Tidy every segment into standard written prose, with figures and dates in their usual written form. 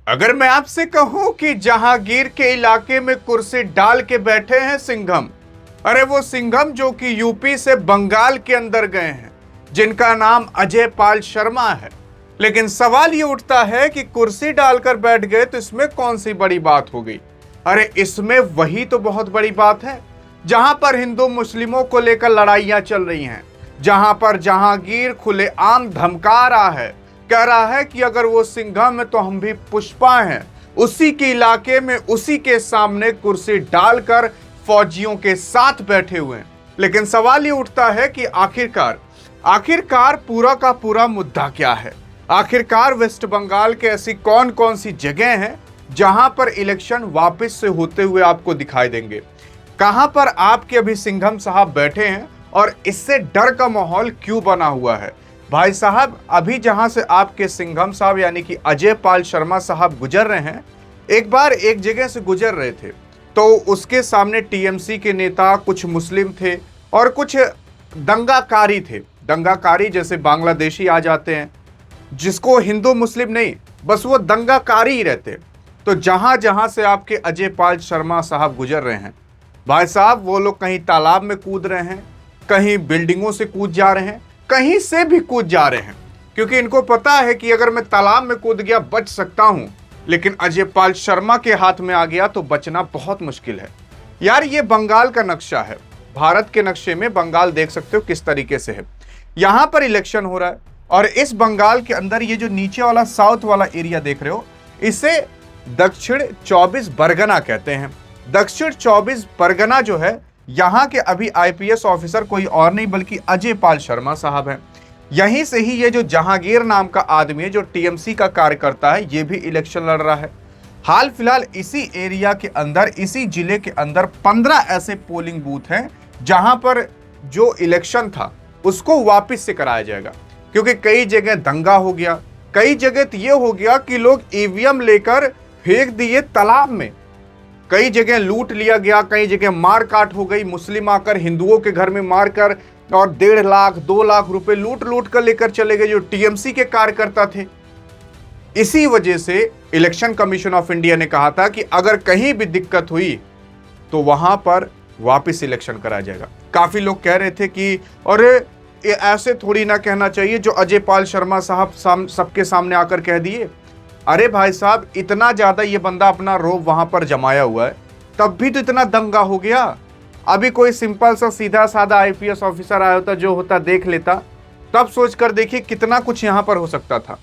अगर मैं आपसे कहूं कि जहांगीर के इलाके में कुर्सी डाल के बैठे हैं सिंघम, अरे वो सिंघम जो कि यूपी से बंगाल के अंदर गए हैं, जिनका नाम अजय पाल शर्मा है। लेकिन सवाल ये उठता है कि कुर्सी डालकर बैठ गए तो इसमें कौन सी बड़ी बात हो गई। अरे इसमें वही तो बहुत बड़ी बात है, जहां पर हिंदू मुस्लिमों को लेकर लड़ाइयां चल रही हैं, जहां पर जहांगीर खुलेआम धमका रहा है, कह रहा है कि अगर वो सिंघम है तो हम भी पुष्पा हैं। उसी के इलाके में उसी के सामने कुर्सी डालकर फौजियों के साथ बैठे हुए हैं। लेकिन सवाल ये उठता है कि आखिरकार पूरा का पूरा मुद्दा क्या है। आखिरकार वेस्ट बंगाल के ऐसी कौन कौन सी जगह हैं जहां पर इलेक्शन वापस से होते हुए आपको दिखाई देंगे, कहां पर आपके अभी सिंघम साहब बैठे हैं और इससे डर का माहौल क्यों बना हुआ है। भाई साहब, अभी जहां से आपके सिंघम साहब यानी कि अजय पाल शर्मा साहब गुजर रहे हैं, एक बार एक जगह से गुजर रहे थे तो उसके सामने टीएमसी के नेता, कुछ मुस्लिम थे और कुछ दंगाकारी थे। दंगाकारी जैसे बांग्लादेशी आ जाते हैं, जिसको हिंदू मुस्लिम नहीं, बस वो दंगाकारी ही रहते। तो जहां जहां से आपके अजय पाल शर्मा साहब गुजर रहे हैं, भाई साहब वो लोग कहीं तालाब में कूद रहे हैं, कहीं बिल्डिंगों से कूद जा रहे हैं, कहीं से भी कूद जा रहे हैं, क्योंकि इनको पता है कि अगर मैं तालाब में कूद गया बच सकता हूं, लेकिन अजय पाल शर्मा के हाथ में आ गया तो बचना बहुत मुश्किल है। यार ये बंगाल का नक्शा है, भारत के नक्शे में बंगाल देख सकते हो किस तरीके से है। यहां पर इलेक्शन हो रहा है और इस बंगाल के अंदर ये जो नीचे वाला साउथ वाला एरिया देख रहे हो, इसे दक्षिण 24 परगना कहते हैं। दक्षिण 24 परगना जो है, यहां के अभी आईपीएस ऑफिसर कोई और नहीं बल्कि अजय पाल शर्मा साहब हैं। यहीं से ही ये जो जहांगीर नाम का आदमी है, जो टीएमसी का कार्यकर्ता है, ये भी इलेक्शन लड़ रहा है। हाल फिलहाल इसी एरिया के अंदर, इसी जिले के अंदर 15 ऐसे पोलिंग बूथ हैं जहां पर जो इलेक्शन था उसको वापस से कराया जाएगा, क्योंकि कई जगह दंगा हो गया, कई जगह तो ये हो गया कि लोग ईवीएम लेकर फेंक दिए तालाब में, कई जगह लूट लिया गया, कई जगह मार काट हो गई, मुस्लिम आकर हिंदुओं के घर में मारकर और 1.5 लाख 2 लाख रुपए लूट लूट कर लेकर चले गए जो टीएमसी के कार्यकर्ता थे। इसी वजह से इलेक्शन कमीशन ऑफ इंडिया ने कहा था कि अगर कहीं भी दिक्कत हुई तो वहां पर वापस इलेक्शन कराया जाएगा। काफी लोग कह रहे थे कि अरे ये ऐसे थोड़ी ना कहना चाहिए जो अजय पाल शर्मा साहब सबके सामने आकर कह दिए। अरे भाई साहब, इतना ज्यादा ये बंदा अपना रोब वहां पर जमाया हुआ है, तब भी तो इतना दंगा हो गया। अभी कोई सिंपल सा सीधा साधा आईपीएस ऑफिसर आया होता, जो होता देख लेता, तब सोचकर देखिए कितना कुछ यहां पर हो सकता था।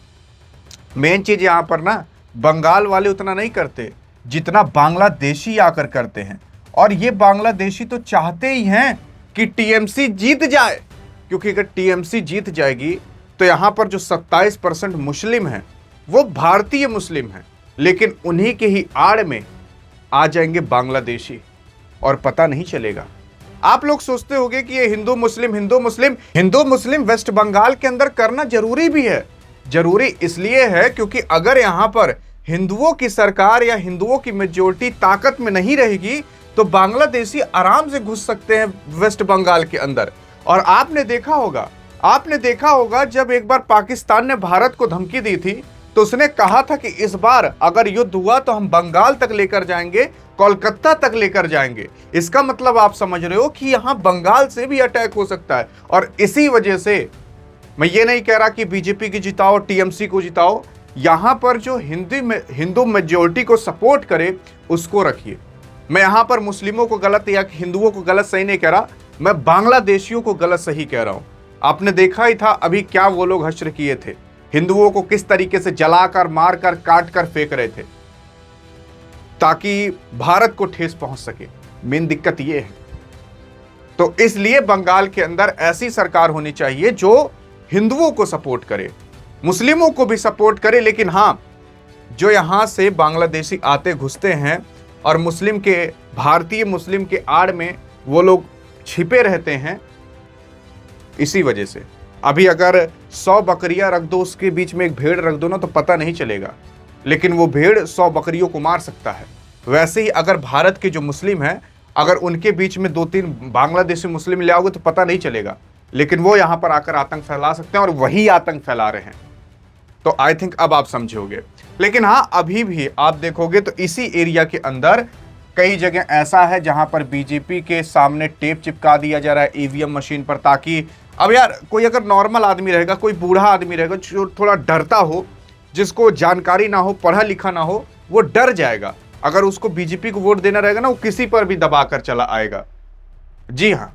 मेन चीज यहां पर ना, बंगाल वाले उतना नहीं करते जितना बांग्लादेशी आकर करते हैं। और ये बांग्लादेशी तो चाहते ही हैं कि टीएमसी जीत जाए, क्योंकि अगर टीएमसी जीत जाएगी तो यहां पर जो 27% मुस्लिम हैं वो भारतीय मुस्लिम हैं, लेकिन उन्हीं के ही आड़ में आ जाएंगे बांग्लादेशी और पता नहीं चलेगा। आप लोग सोचते होंगे कि ये हिंदू मुस्लिम वेस्ट बंगाल के अंदर करना जरूरी भी है। जरूरी इसलिए है क्योंकि अगर यहां पर हिंदुओं की सरकार या हिंदुओं की मेजोरिटी ताकत में नहीं रहेगी तो बांग्लादेशी आराम से घुस सकते हैं वेस्ट बंगाल के अंदर। और आपने देखा होगा जब एक बार पाकिस्तान ने भारत को धमकी दी थी तो उसने कहा था कि इस बार अगर युद्ध हुआ तो हम बंगाल तक लेकर जाएंगे, कोलकाता तक लेकर जाएंगे। इसका मतलब आप समझ रहे हो कि यहां बंगाल से भी अटैक हो सकता है। और इसी वजह से मैं ये नहीं कह रहा कि बीजेपी की जिताओ, टीएमसी को जिताओ, यहां पर जो हिंदू मेजोरिटी को सपोर्ट करे उसको रखिए। मैं यहां पर मुस्लिमों को गलत या हिंदुओं को गलत सही नहीं कह रहा, मैं बांग्लादेशियों को गलत सही कह रहा हूं। आपने देखा ही था अभी क्या वो लोग हश्र किए थे, हिंदुओं को किस तरीके से जलाकर, मारकर, काटकर फेंक रहे थे ताकि भारत को ठेस पहुंच सके। मेन दिक्कत ये है। तो इसलिए बंगाल के अंदर ऐसी सरकार होनी चाहिए जो हिंदुओं को सपोर्ट करे, मुस्लिमों को भी सपोर्ट करे, लेकिन हां, जो यहां से बांग्लादेशी आते घुसते हैं और भारतीय मुस्लिम के आड़ में वो लोग छिपे रहते हैं, इसी वजह से अभी अगर 100 बकरियां रख दो, उसके बीच में एक भेड़ रख दो ना, तो पता नहीं चलेगा, लेकिन वो भेड़ 100 बकरियों को मार सकता है। वैसे ही अगर भारत के जो मुस्लिम हैं, अगर उनके बीच में 2-3 बांग्लादेशी मुस्लिम ले आओगे तो पता नहीं चलेगा, लेकिन वो यहां पर आकर आतंक फैला सकते हैं और वही आतंक फैला रहे हैं। तो आई थिंक अब आप समझोगे। लेकिन हाँ, अभी भी आप देखोगे तो इसी एरिया के अंदर कई जगह ऐसा है जहां पर बीजेपी के सामने टेप चिपका दिया जा रहा है ईवीएम मशीन पर, ताकि अब यार कोई अगर नॉर्मल आदमी रहेगा, कोई बूढ़ा आदमी रहेगा जो थोड़ा डरता हो, जिसको जानकारी ना हो, पढ़ा लिखा ना हो, वो डर जाएगा। अगर उसको बीजेपी को वोट देना रहेगा ना, वो किसी पर भी दबाकर चला आएगा। जी हाँ।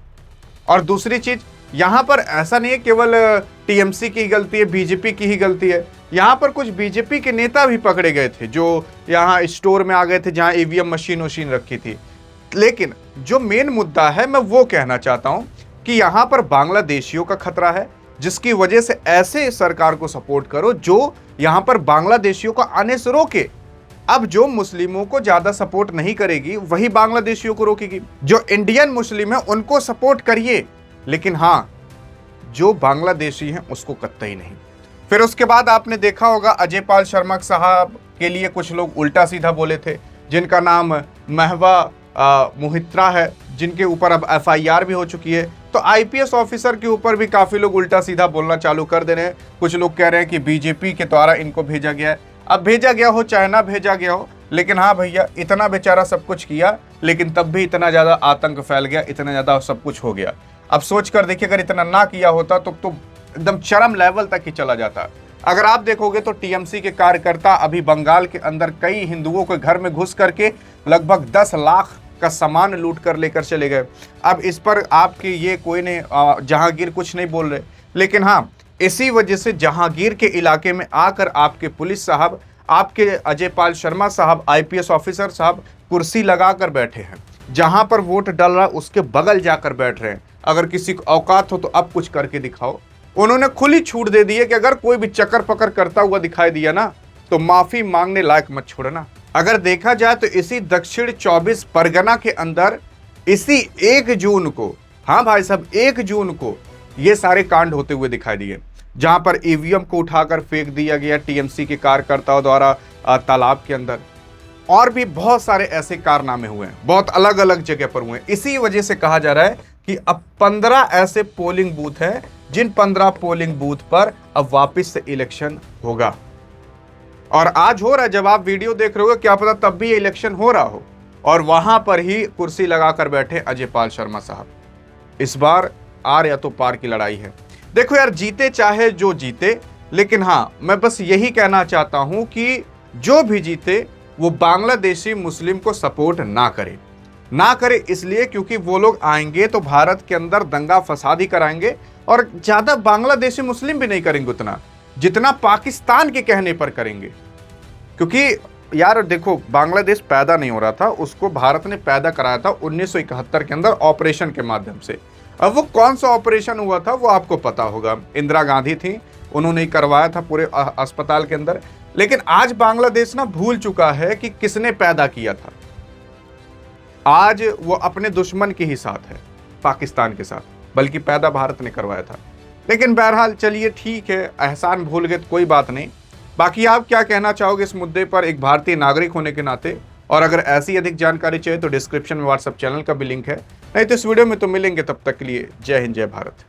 और दूसरी चीज, यहां पर ऐसा नहीं है केवल टीएमसी की गलती है, बीजेपी की ही गलती है। यहां पर कुछ बीजेपी के नेता भी पकड़े गए थे जो यहां स्टोर में आ गए थे जहां ईवीएम मशीन रखी थी। लेकिन जो मेन मुद्दा है, मैं वो कहना चाहता हूं कि यहां पर बांग्लादेशियों का खतरा है, जिसकी वजह से ऐसे सरकार को सपोर्ट करो जो यहां पर बांग्लादेशियों को आने से रोके। अब जो मुस्लिमों को ज्यादा सपोर्ट नहीं करेगी वही बांग्लादेशियों को रोकेगी। जो इंडियन मुस्लिम है उनको सपोर्ट करिए, लेकिन हां, जो बांग्लादेशी हैं उसको कतई नहीं। फिर उसके बाद आपने देखा होगा अजय पाल शर्मा साहब के लिए कुछ लोग उल्टा सीधा बोले थे, जिनका नाम महवा मोहित्रा है, जिनके ऊपर अब एफआईआर भी हो चुकी है। तो आईपीएस ऑफिसर के ऊपर भी काफी लोग उल्टा सीधा बोलना चालू कर दे रहे हैं। कुछ लोग कह रहे हैं कि बीजेपी के द्वारा इनको भेजा गया है। अब भेजा गया हो चाहे ना भेजा गया हो, लेकिन हाँ भैया, इतना बेचारा सब कुछ किया, लेकिन तब भी इतना ज्यादा आतंक फैल गया, इतना ज्यादा सब कुछ हो गया। अब सोच कर देखिए, अगर इतना ना किया होता तो एकदम चरम लेवल तक ही चला जाता। अगर आप देखोगे तो टीएमसी के कार्यकर्ता अभी बंगाल के अंदर कई हिंदुओं के घर में घुस करके लगभग 10 लाख का सामान लूट कर लेकर चले गए। अब इस पर आपके ये कोई नहीं, जहांगीर कुछ नहीं बोल रहे, लेकिन हाँ, इसी वजह से जहांगीर के इलाके में आकर आपके पुलिस साहब, आपके अजय पाल शर्मा साहब, आईपीएस ऑफिसर साहब कुर्सी लगाकर बैठे हैं। जहां पर वोट डल रहा उसके बगल जाकर बैठ रहे हैं। अगर किसी को औकात हो तो अब कुछ करके दिखाओ। उन्होंने खुली छूट दे दी है कि अगर कोई भी चक्कर पकड़ करता हुआ दिखाई दिया ना, तो माफी मांगने लायक मत छोड़ना। अगर देखा जाए तो इसी दक्षिण 24 परगना के अंदर इसी 1 जून को, हाँ भाई साहब, 1 जून को ये सारे कांड होते हुए दिखाई दिए, जहां पर ईवीएम को उठाकर फेंक दिया गया टीएमसी के कार्यकर्ताओं द्वारा तालाब के अंदर। और भी बहुत सारे ऐसे कारनामे हुए हैं, बहुत अलग अलग जगह पर हुए हैं। इसी वजह से कहा जा रहा है कि अब 15 ऐसे पोलिंग बूथ हैं, जिन 15 पोलिंग बूथ पर अब वापस से इलेक्शन होगा। और आज हो रहा है, जब आप वीडियो देख रहे हो, क्या पता तब भी ये इलेक्शन हो रहा हो और वहां पर ही कुर्सी लगाकर बैठे अजय पाल शर्मा साहब। इस बार आर या तो पार की लड़ाई है। देखो यार, जीते चाहे जो जीते, लेकिन हाँ, मैं बस यही कहना चाहता हूं कि जो भी जीते वो बांग्लादेशी मुस्लिम को सपोर्ट ना करे इसलिए क्योंकि वो लोग आएंगे तो भारत के अंदर दंगा फसाद ही कराएंगे, और ज्यादा बांग्लादेशी मुस्लिम भी नहीं करेंगे उतना जितना पाकिस्तान के कहने पर करेंगे। क्योंकि यार देखो, बांग्लादेश पैदा नहीं हो रहा था, उसको भारत ने पैदा कराया था 1971 के अंदर ऑपरेशन के माध्यम से। अब वो कौन सा ऑपरेशन हुआ था वो आपको पता होगा, इंदिरा गांधी थी, उन्होंने ही करवाया था पूरे अस्पताल के अंदर। लेकिन आज बांग्लादेश ना भूल चुका है कि किसने पैदा किया था। आज वो अपने दुश्मन के ही साथ है, पाकिस्तान के साथ, बल्कि पैदा भारत ने करवाया था। लेकिन बहरहाल चलिए ठीक है, एहसान भूल गए तो कोई बात नहीं। बाकी आप क्या कहना चाहोगे इस मुद्दे पर एक भारतीय नागरिक होने के नाते? और अगर ऐसी अधिक जानकारी चाहिए तो डिस्क्रिप्शन में व्हाट्सएप चैनल का भी लिंक है, नहीं तो इस वीडियो में तो मिलेंगे। तब तक के लिए जय हिंद, जय भारत।